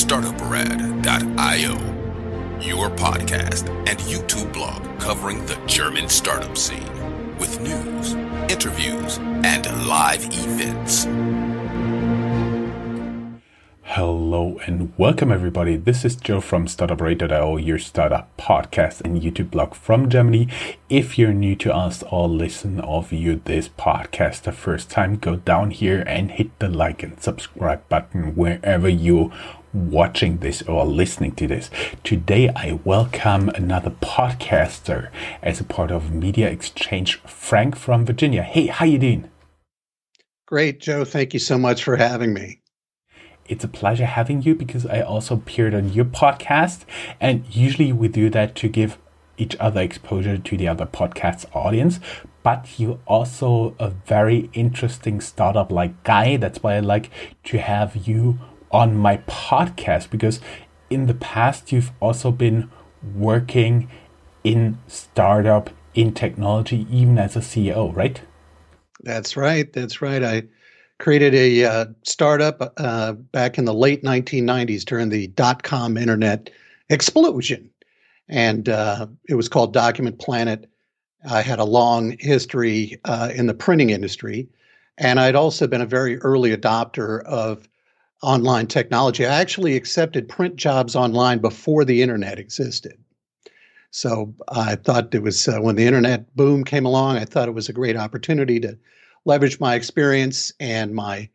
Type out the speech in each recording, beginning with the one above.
Startuprad.io, your podcast and YouTube blog covering the German startup scene with news, interviews, and live events. Hello and welcome everybody. This is Joe from Startuprad.io, your startup podcast and YouTube blog from Germany. If you're new to us or listen or view this podcast the first time, go down here and hit the like and subscribe button wherever you're watching this or listening to this. Today I welcome another podcaster as a part of Media Exchange, Frank from Virginia. Hey, how you doing? Great, Joe. Thank you so much for having me. It's a pleasure having you because I also appeared on your podcast, and usually we do that to give each other exposure to the other podcast audience. But you're also a very interesting startup-like guy. That's why I like to have you on my podcast, because in the past you've also been working in startup, in technology, even as a CEO, right? That's right. I created a startup back in the late 1990s during the dot-com internet explosion. And it was called Document Planet. I had a long history in the printing industry. And I'd also been a very early adopter of online technology. I actually accepted print jobs online before the internet existed. So I thought it was when the internet boom came along, I thought it was a great opportunity to leverage my experience and my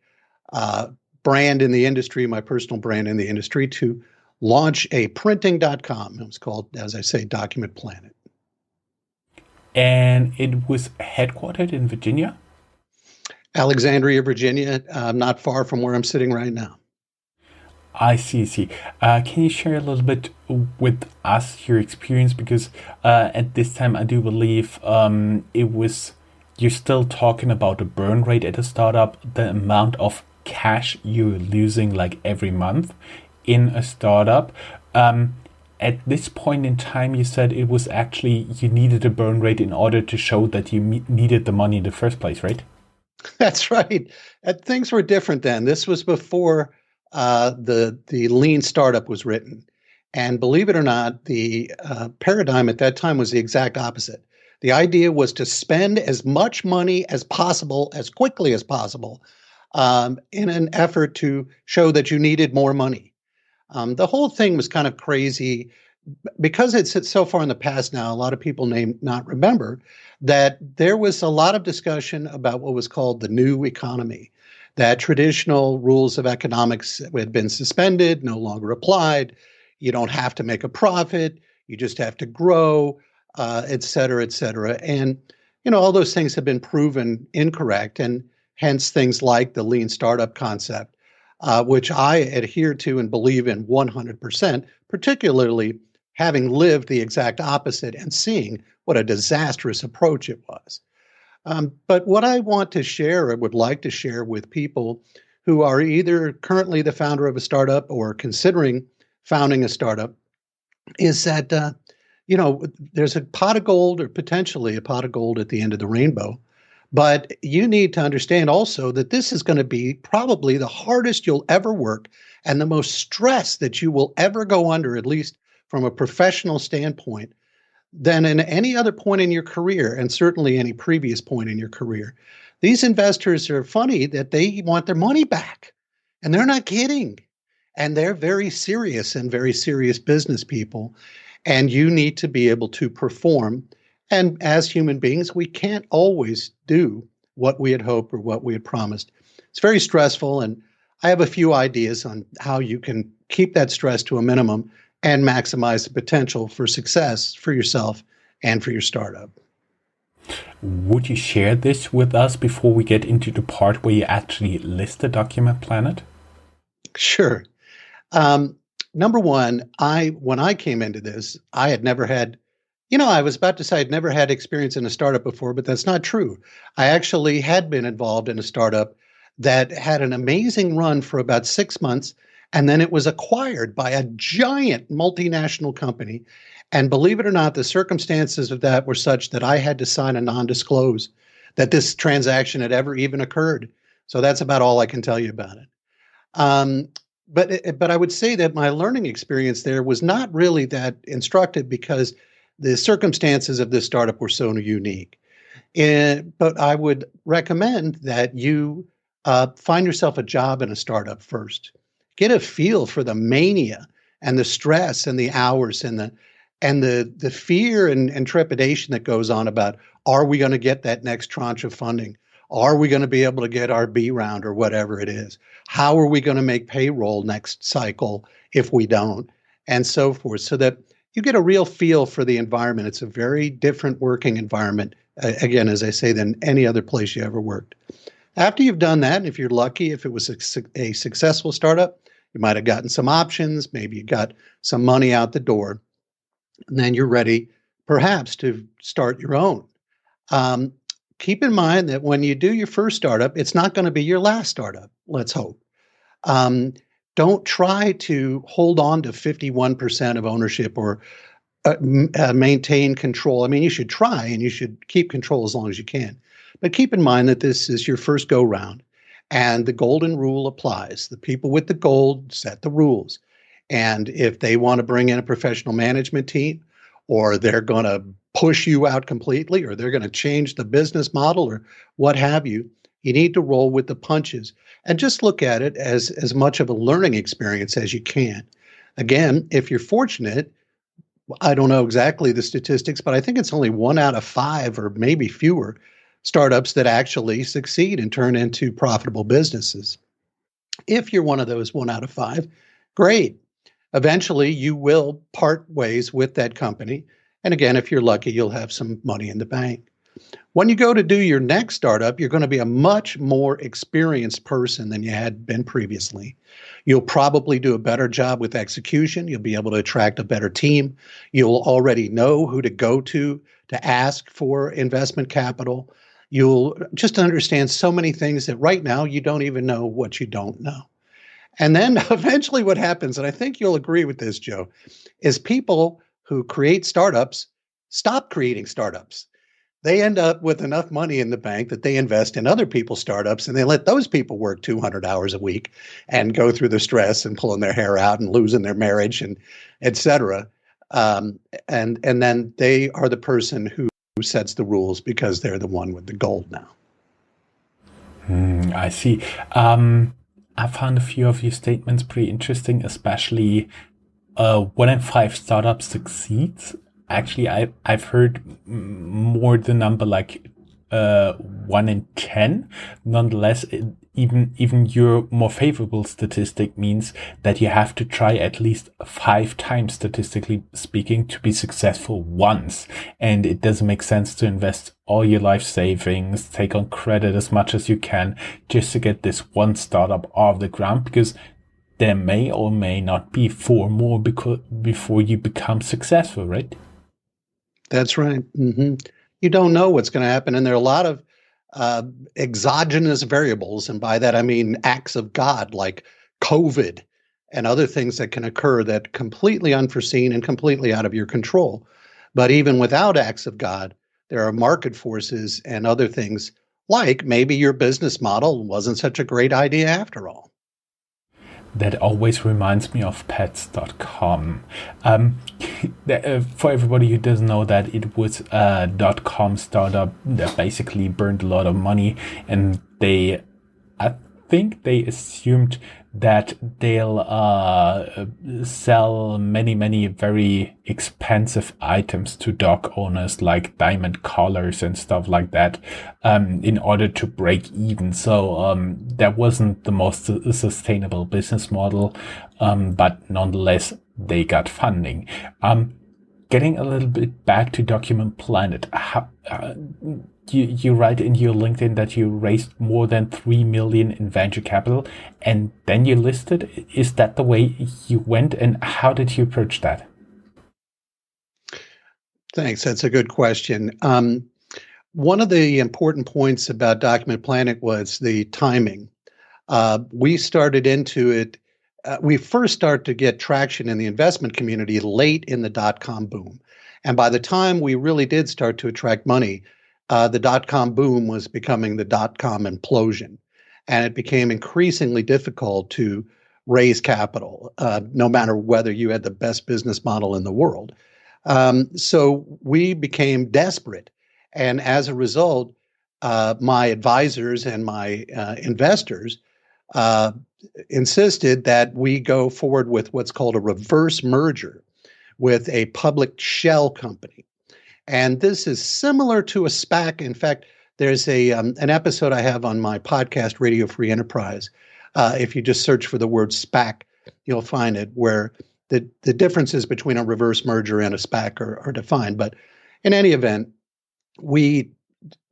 brand in the industry, my personal brand in the industry, to launch a printing.com. It was called, as I say, Document Planet. And it was headquartered in Virginia? Alexandria, Virginia, not far from where I'm sitting right now. I see. Can you share a little bit with us your experience? Because at this time, I do believe you're still talking about the burn rate at a startup, the amount of cash you're losing like every month in a startup. At this point in time, you said it was actually you needed a burn rate in order to show that you needed the money in the first place, right? That's right. Things were different then. This was before the lean startup was written. And believe it or not, the paradigm at that time was the exact opposite. The idea was to spend as much money as possible, as quickly as possible, in an effort to show that you needed more money. The whole thing was kind of crazy because it's so far in the past now. A lot of people may not remember that there was a lot of discussion about what was called the new economy, that traditional rules of economics had been suspended, no longer applied. You don't have to make a profit. You just have to grow. Et cetera, et cetera. And, all those things have been proven incorrect, and hence things like the lean startup concept, which I adhere to and believe in 100%, particularly having lived the exact opposite and seeing what a disastrous approach it was. But what I want to share, or would like to share with people who are either currently the founder of a startup or considering founding a startup, is that there's a pot of gold, or potentially a pot of gold at the end of the rainbow. But you need to understand also that this is going to be probably the hardest you'll ever work and the most stress that you will ever go under, at least from a professional standpoint, than in any other point in your career, and certainly any previous point in your career. These investors are funny that they want their money back, and they're not kidding. And they're very serious business people. And you need to be able to perform. And as human beings, we can't always do what we had hoped or what we had promised. It's very stressful. And I have a few ideas on how you can keep that stress to a minimum and maximize the potential for success for yourself and for your startup. Would you share this with us before we get into the part where you actually list the Document Planet? Sure. Number one, when I came into this, I had never had, I was about to say I'd never had experience in a startup before, but that's not true. I actually had been involved in a startup that had an amazing run for about 6 months, and then it was acquired by a giant multinational company. And believe it or not, the circumstances of that were such that I had to sign a non-disclose that this transaction had ever even occurred. So that's about all I can tell you about it. but I would say that my learning experience there was not really that instructive because the circumstances of this startup were so unique. But I would recommend that you find yourself a job in a startup first. Get a feel for the mania and the stress and the hours and the fear and trepidation that goes on about, are we going to get that next tranche of funding? Are we going to be able to get our B round or whatever it is? How are we going to make payroll next cycle if we don't? And so forth, so that you get a real feel for the environment. It's a very different working environment, again, as I say, than any other place you ever worked. After you've done that, and if you're lucky, if it was a successful startup, you might have gotten some options, maybe you got some money out the door, and then you're ready perhaps to start your own. Um, Keep in mind that when you do your first startup, it's not going to be your last startup, let's hope. Um, don't try to hold on to 51% of ownership or maintain control. I mean, you should try and you should keep control as long as you can. But keep in mind that this is your first go round and the golden rule applies. The people with the gold set the rules. And if they want to bring in a professional management team, or they're going to push you out completely, or they're going to change the business model, or what have you, you need to roll with the punches and just look at it as much of a learning experience as you can. Again, if you're fortunate, I don't know exactly the statistics, but I think it's only 1 out of 5 or maybe fewer startups that actually succeed and turn into profitable businesses. If you're one of those 1 out of 5, great. Eventually, you will part ways with that company. And again, if you're lucky, you'll have some money in the bank. When you go to do your next startup, you're going to be a much more experienced person than you had been previously. You'll probably do a better job with execution. You'll be able to attract a better team. You'll already know who to go to ask for investment capital. You'll just understand so many things that right now you don't even know what you don't know. And then eventually what happens, and I think you'll agree with this, Joe, is people who create startups stop creating startups. They end up with enough money in the bank that they invest in other people's startups and they let those people work 200 hours a week and go through the stress and pulling their hair out and losing their marriage and et cetera. And then they are the person who sets the rules because they're the one with the gold now. I see. I found a few of your statements pretty interesting, especially 1 in 5 startups succeeds. Actually, I've heard more the number like 1 in 10. Nonetheless, even your more favorable statistic means that you have to try at least 5 times, statistically speaking, to be successful once. And it doesn't make sense to invest all your life savings, take on credit as much as you can, just to get this one startup off the ground, because there may or may not be 4 more before you become successful, right? That's right. Mm-hmm. You don't know what's going to happen. And there are a lot of exogenous variables. And by that, I mean acts of God like COVID and other things that can occur that completely unforeseen and completely out of your control. But even without acts of God, there are market forces and other things like maybe your business model wasn't such a great idea after all. That always reminds me of pets.com. For everybody who doesn't know that, it was a .com startup that basically burned a lot of money, and I think they assumed that they'll sell many very expensive items to dog owners, like diamond collars and stuff like that, in order to break even. So that wasn't the most sustainable business model, but nonetheless they got funding. Getting a little bit back to Document Planet, you write in your LinkedIn that you raised more than 3 million in venture capital, and then you listed. Is that the way you went, and how did you approach that? Thanks. That's a good question. One of the important points about Document Planet was the timing. We started into it. We first started to get traction in the investment community late in the dot-com boom. And by the time we really did start to attract money, the dot-com boom was becoming the dot-com implosion. And it became increasingly difficult to raise capital, no matter whether you had the best business model in the world. So we became desperate. And as a result, my advisors and my investors uh, insisted that we go forward with what's called a reverse merger with a public shell company. And this is similar to a SPAC. In fact, there's an episode I have on my podcast, Radio Free Enterprise. If you just search for the word SPAC, you'll find it, where the differences between a reverse merger and a SPAC are defined. But in any event, we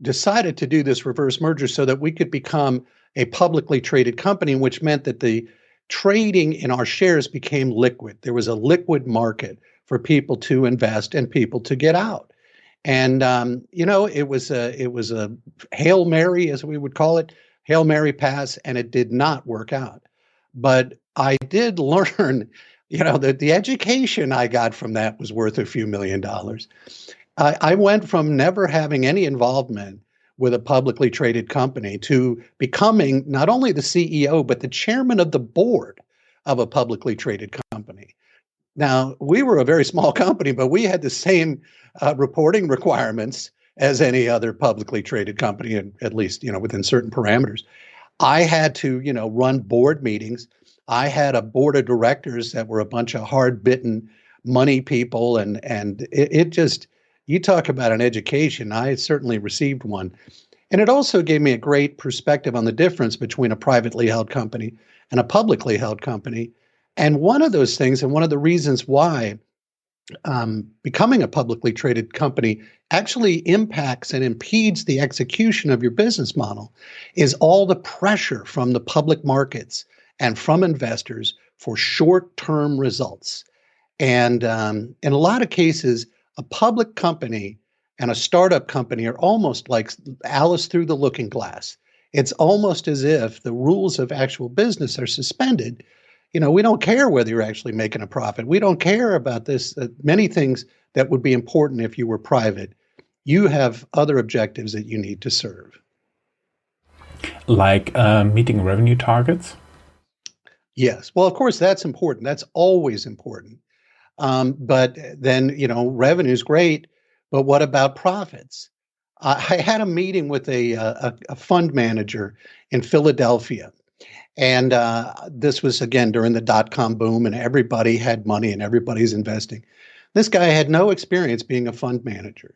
decided to do this reverse merger so that we could become a publicly traded company, which meant that the trading in our shares became liquid. There was a liquid market for people to invest and people to get out. And it was a Hail Mary, as we would call it, Hail Mary pass, and it did not work out. But I did learn, that the education I got from that was worth a few $1,000,000. I went from never having any involvement with a publicly traded company to becoming not only the CEO, but the chairman of the board of a publicly traded company. Now, we were a very small company, but we had the same reporting requirements as any other publicly traded company, and at least, within certain parameters. I had to, run board meetings. I had a board of directors that were a bunch of hard-bitten money people, and it just, you talk about an education. I certainly received one. And it also gave me a great perspective on the difference between a privately held company and a publicly held company. And one of those things, and one of the reasons why becoming a publicly traded company actually impacts and impedes the execution of your business model, is all the pressure from the public markets and from investors for short-term results. And in a lot of cases, a public company and a startup company are almost like Alice through the looking glass. It's almost as if the rules of actual business are suspended. We don't care whether you're actually making a profit. We don't care about this. Many things that would be important if you were private. You have other objectives that you need to serve. Like meeting revenue targets? Yes. Well, of course, that's important. That's always important. But then, revenue is great. But what about profits? I had a meeting with a fund manager in Philadelphia. And this was, again, during the dot-com boom, and everybody had money and everybody's investing. This guy had no experience being a fund manager.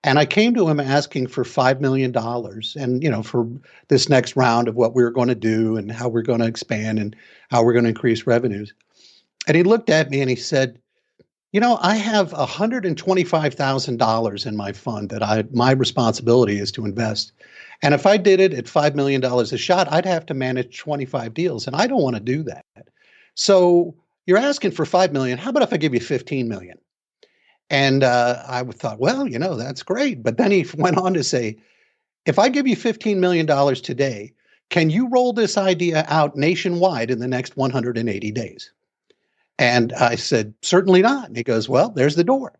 And I came to him asking for $5 million and, for this next round of what we were going to do and how we're going to expand and how we're going to increase revenues. And he looked at me and he said, I have $125,000 in my fund that my responsibility is to invest. And if I did it at $5 million a shot, I'd have to manage 25 deals. And I don't want to do that. So you're asking for $5 million. How about if I give you $15 million? And I thought, well, that's great. But then he went on to say, if I give you $15 million today, can you roll this idea out nationwide in the next 180 days? And I said, certainly not. And he goes, well, there's the door.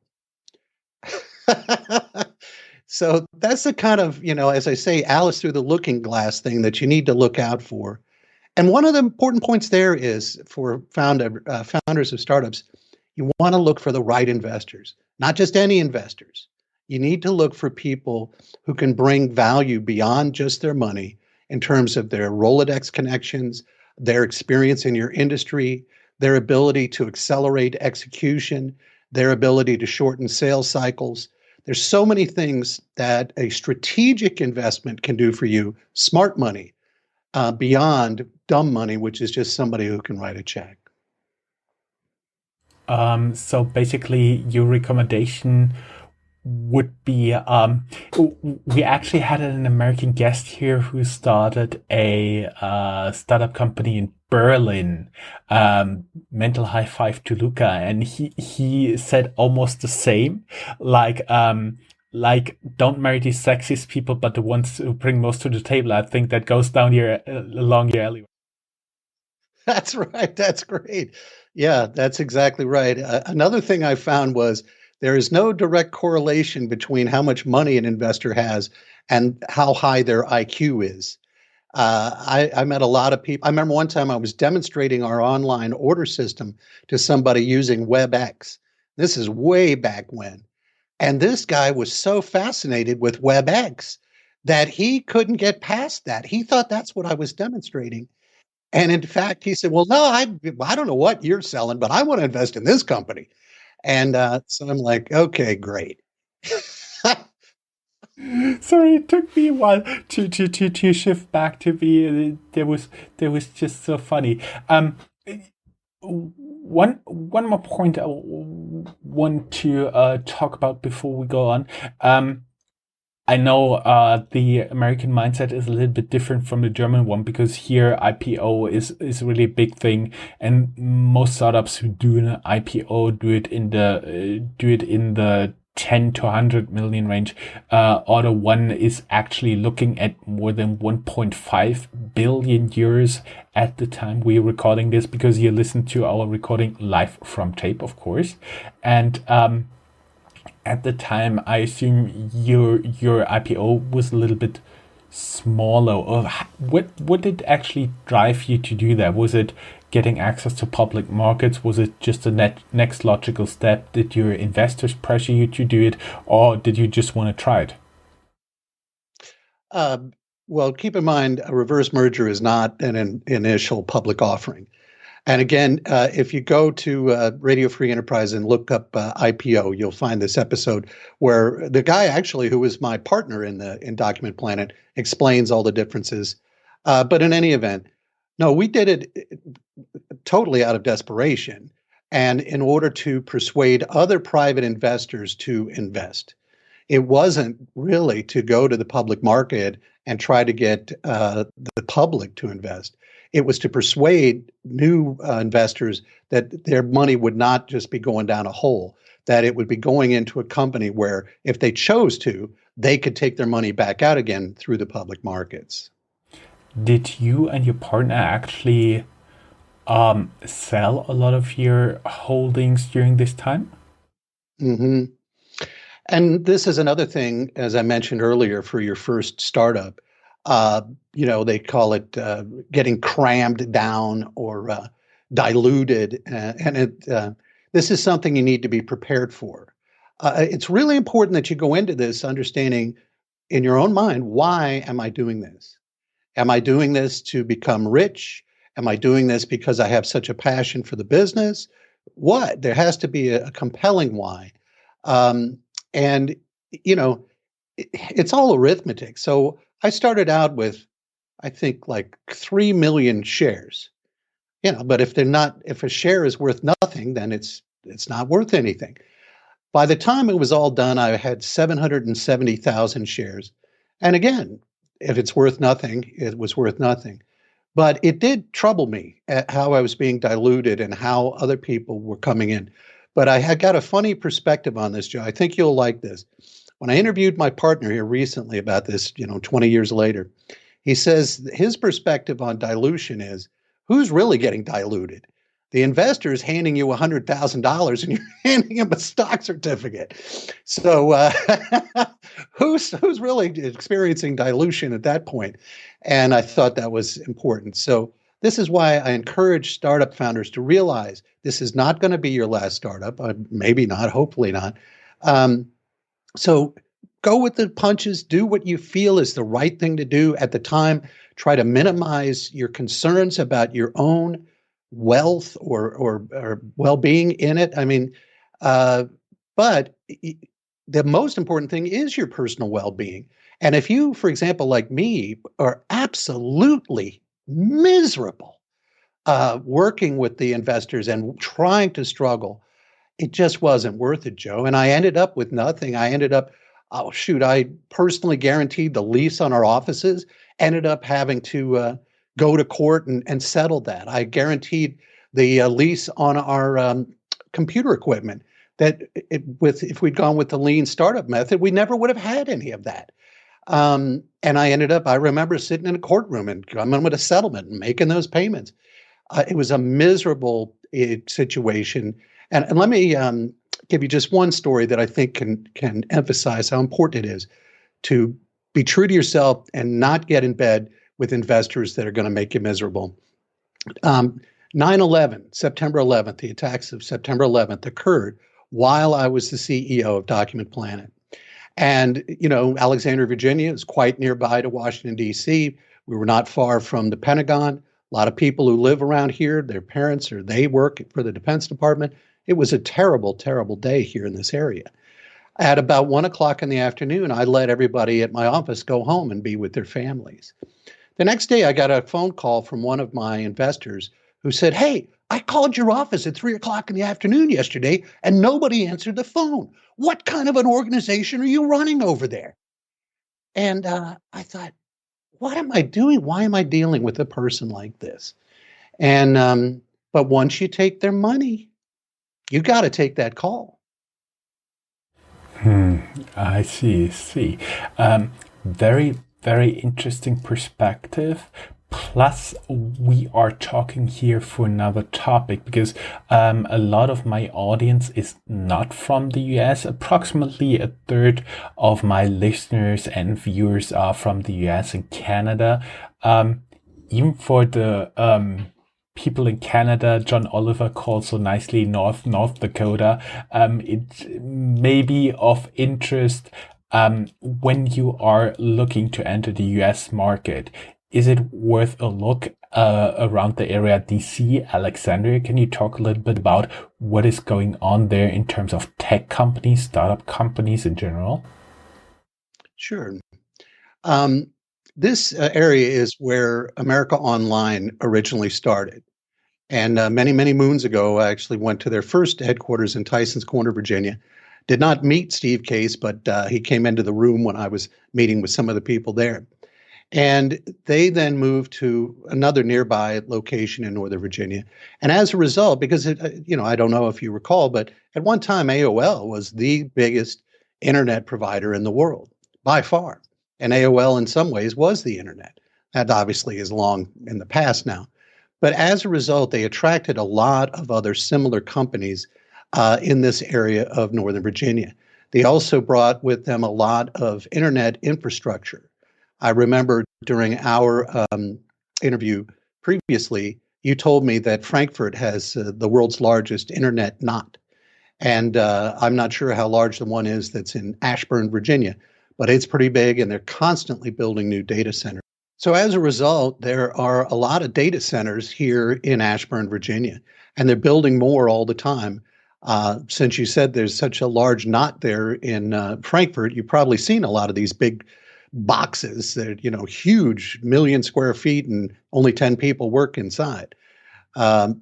So that's the kind of, as I say, Alice through the looking glass thing that you need to look out for. And one of the important points there is for founders of startups, you want to look for the right investors, not just any investors. You need to look for people who can bring value beyond just their money in terms of their Rolodex connections, their experience in your industry, their ability to accelerate execution, their ability to shorten sales cycles. There's so many things that a strategic investment can do for you, smart money, beyond dumb money, which is just somebody who can write a check. So basically your recommendation would be, we actually had an American guest here who started a startup company in Berlin, mental high five to Luca, and he said almost the same, like don't marry these sexiest people, but the ones who bring most to the table. I think that goes down here along your alleyway. That's right. That's great. Yeah, that's exactly right. Another thing I found was there is no direct correlation between how much money an investor has and how high their IQ is. I met a lot of people. I remember one time I was demonstrating our online order system to somebody using WebEx. This is way back when. And this guy was so fascinated with WebEx that he couldn't get past that. He thought that's what I was demonstrating. And in fact, he said, "Well, no, I don't know what you're selling, but I want to invest in this company." And so I'm like, "Okay, great." Sorry, it took me a while to shift back to be. There was just so funny. One more point I want to talk about before we go on. I know the American mindset is a little bit different from the German one, because here IPO is really a big thing, and most startups who do an IPO do it in the 10 to 100 million range. Order One is actually looking at more than 1.5 billion euros at the time we're recording this, because you listen to our recording live from tape, of course. And at the time, I assume your IPO was a little bit smaller. Or what did actually drive you to do that? Was it getting access to public markets? Was it just a next logical step? Did your investors pressure you to do it, or did you just want to try it? Well, keep in mind, a reverse merger is not an initial public offering. And again, if you go to Radio Free Enterprise and look up IPO, you'll find this episode where the guy actually who was my partner in Document Planet explains all the differences. But in any event, no, we did it totally out of desperation and in order to persuade other private investors to invest. It wasn't really to go to the public market and try to get the public to invest. It was to persuade new investors that their money would not just be going down a hole, that it would be going into a company where, if they chose to, they could take their money back out again through the public markets. Did you and your partner actually sell a lot of your holdings during this time? Mm-hmm. And this is another thing, as I mentioned earlier, for your first startup. They call it getting crammed down or diluted, this is something you need to be prepared for. It's really important that you go into this understanding in your own mind, why am I doing this? Am I doing this to become rich? Am I doing this because I have such a passion for the business? What? There has to be a compelling why. And, it's all arithmetic. So I started out with, I think, like 3 million shares, but if a share is worth nothing, then it's not worth anything. By the time it was all done, I had 770,000 shares. And again, if it's worth nothing, it was worth nothing. But it did trouble me at how I was being diluted and how other people were coming in. But I had got a funny perspective on this, Joe. I think you'll like this. When I interviewed my partner here recently about this, 20 years later, he says his perspective on dilution is, who's really getting diluted? The investor is handing you $100,000 and you're handing him a stock certificate. So who's really experiencing dilution at that point? And I thought that was important. So this is why I encourage startup founders to realize this is not going to be your last startup. Maybe not, hopefully not. So go with the punches, do what you feel is the right thing to do at the time. Try to minimize your concerns about your own wealth or well-being in it. I mean, but the most important thing is your personal well-being. And if you, for example, like me, are absolutely miserable working with the investors and trying to struggle, it just wasn't worth it, Joe. And I ended up with nothing. I personally guaranteed the lease on our offices, ended up having to go to court and settle that. I guaranteed the lease on our computer equipment if we'd gone with the lean startup method, we never would have had any of that. And I remember sitting in a courtroom and coming with a settlement and making those payments. It was a miserable situation. And let me give you just one story that I think can emphasize how important it is to be true to yourself and not get in bed with investors that are going to make you miserable. 9/11, September 11th, the attacks of September 11th occurred while I was the CEO of Document Planet. And, Alexandria, Virginia is quite nearby to Washington, D.C. We were not far from the Pentagon. A lot of people who live around here, their parents or they work for the Defense Department. It was a terrible, terrible day here in this area. At about 1:00 in the afternoon, I let everybody at my office go home and be with their families. The next day, I got a phone call from one of my investors who said, "Hey, I called your office at 3:00 in the afternoon yesterday and nobody answered the phone. What kind of an organization are you running over there?" And I thought, what am I doing? Why am I dealing with a person like this? And but once you take their money, you got to take that call. I see. Very, very interesting perspective. Plus, we are talking here for another topic because a lot of my audience is not from the US. Approximately a third of my listeners and viewers are from the US and Canada. Even for the people in Canada, John Oliver calls so nicely North Dakota. It may be of interest when you are looking to enter the US market. Is it worth a look around the area DC, Alexandria? Can you talk a little bit about what is going on there in terms of tech companies, startup companies in general? Sure. This area is where America Online originally started. And many, many moons ago, I actually went to their first headquarters in Tysons Corner, Virginia. Did not meet Steve Case, but he came into the room when I was meeting with some of the people there. And they then moved to another nearby location in Northern Virginia. And as a result, because, I don't know if you recall, but at one time, AOL was the biggest internet provider in the world by far. And AOL in some ways was the internet. That obviously is long in the past now. But as a result, they attracted a lot of other similar companies in this area of Northern Virginia. They also brought with them a lot of internet infrastructure. I remember during our interview previously, you told me that Frankfurt has the world's largest internet knot. And I'm not sure how large the one is that's in Ashburn, Virginia, but it's pretty big and they're constantly building new data centers. So as a result, there are a lot of data centers here in Ashburn, Virginia, and they're building more all the time. Since you said there's such a large knot there in Frankfurt, you've probably seen a lot of these big boxes that, huge, 1,000,000 square feet and only 10 people work inside.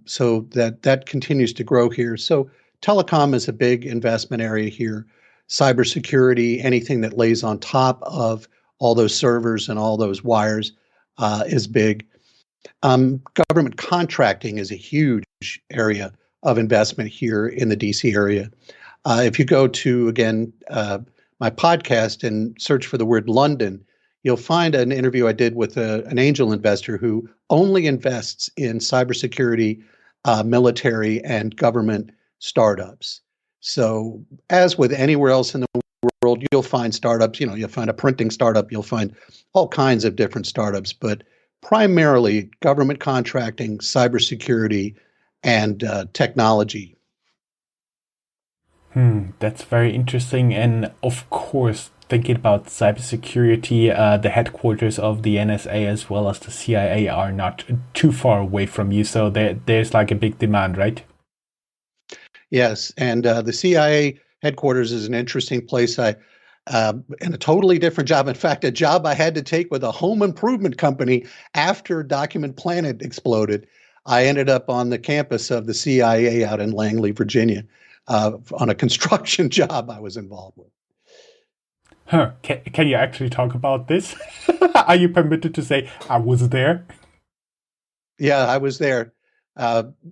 So that continues to grow here. So telecom is a big investment area here. Cybersecurity, anything that lays on top of all those servers and all those wires is big. Government contracting is a huge area of investment here in the DC area. If you go to, again, my podcast and search for the word London, you'll find an interview I did with an angel investor who only invests in cybersecurity, military, and government startups. So as with anywhere else in the world, you'll find startups, you'll find a printing startup, you'll find all kinds of different startups, but primarily government contracting, cybersecurity, and technology. That's very interesting. And of course, thinking about cybersecurity, the headquarters of the NSA as well as the CIA are not too far away from you. So there's like a big demand, right? Yes. And the CIA headquarters is an interesting place. In a totally different job. In fact, a job I had to take with a home improvement company after Document Planet exploded. I ended up on the campus of the CIA out in Langley, Virginia, on a construction job I was involved with. Can you actually talk about this? Are you permitted to say I was there? Yeah, I was there.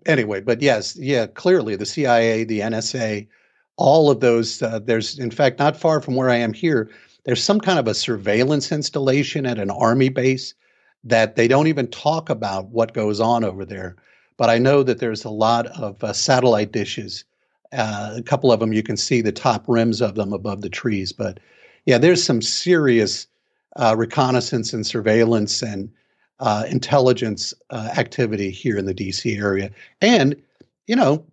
Anyway, but yes, clearly the CIA, the NSA, all of those, there's, in fact, not far from where I am here, there's some kind of a surveillance installation at an Army base that they don't even talk about what goes on over there. But I know that there's a lot of satellite dishes. A couple of them, you can see the top rims of them above the trees. But yeah, there's some serious reconnaissance and surveillance and intelligence activity here in the DC area. And, you know,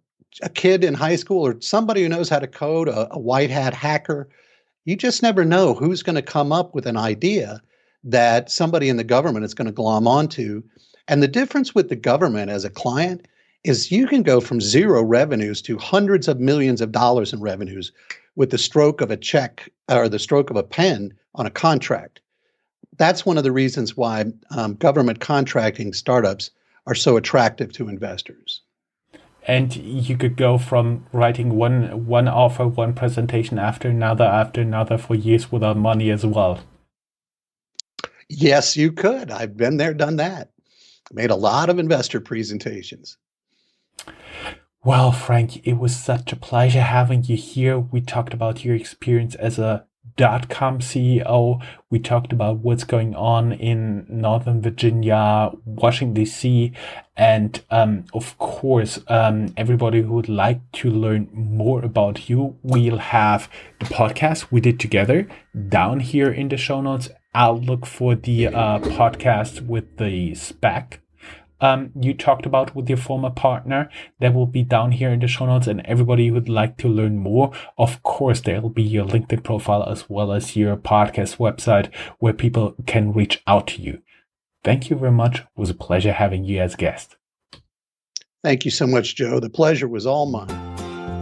a kid in high school or somebody who knows how to code, a white hat hacker, you just never know who's going to come up with an idea that somebody in the government is going to glom onto. And the difference with the government as a client is you can go from zero revenues to hundreds of millions of dollars in revenues with the stroke of a check or the stroke of a pen on a contract. That's one of the reasons why government contracting startups are so attractive to investors. And you could go from writing one offer, one presentation after another for years without money as well. Yes, you could. I've been there, done that. Made a lot of investor presentations. Well, Frank, it was such a pleasure having you here. We talked about your experience as a .com CEO. We talked about what's going on in Northern Virginia, Washington, D.C. And of course, everybody who would like to learn more about you, we'll have the podcast we did together down here in the show notes. I'll look for the podcast with the spec you talked about with your former partner. That will be down here in the show notes. And everybody who would like to learn more, of course, there will be your LinkedIn profile as well as your podcast website where people can reach out to you. Thank you very much. It was a pleasure having you as a guest. Thank you so much, Joe. The pleasure was all mine.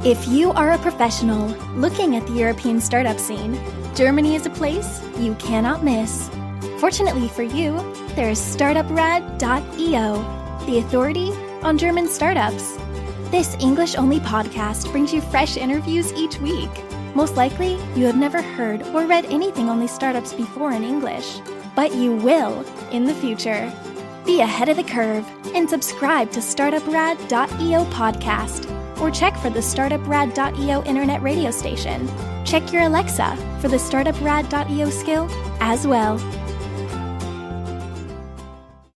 If you are a professional looking at the European startup scene, Germany is a place you cannot miss. Fortunately for you, there is Startuprad.io, the authority on German startups. This English-only podcast brings you fresh interviews each week. Most likely, you have never heard or read anything on these startups before in English, but you will in the future. Be ahead of the curve and subscribe to Startuprad.io podcast, or check for the Startuprad.io internet radio station. Check your Alexa for the Startuprad.io skill as well.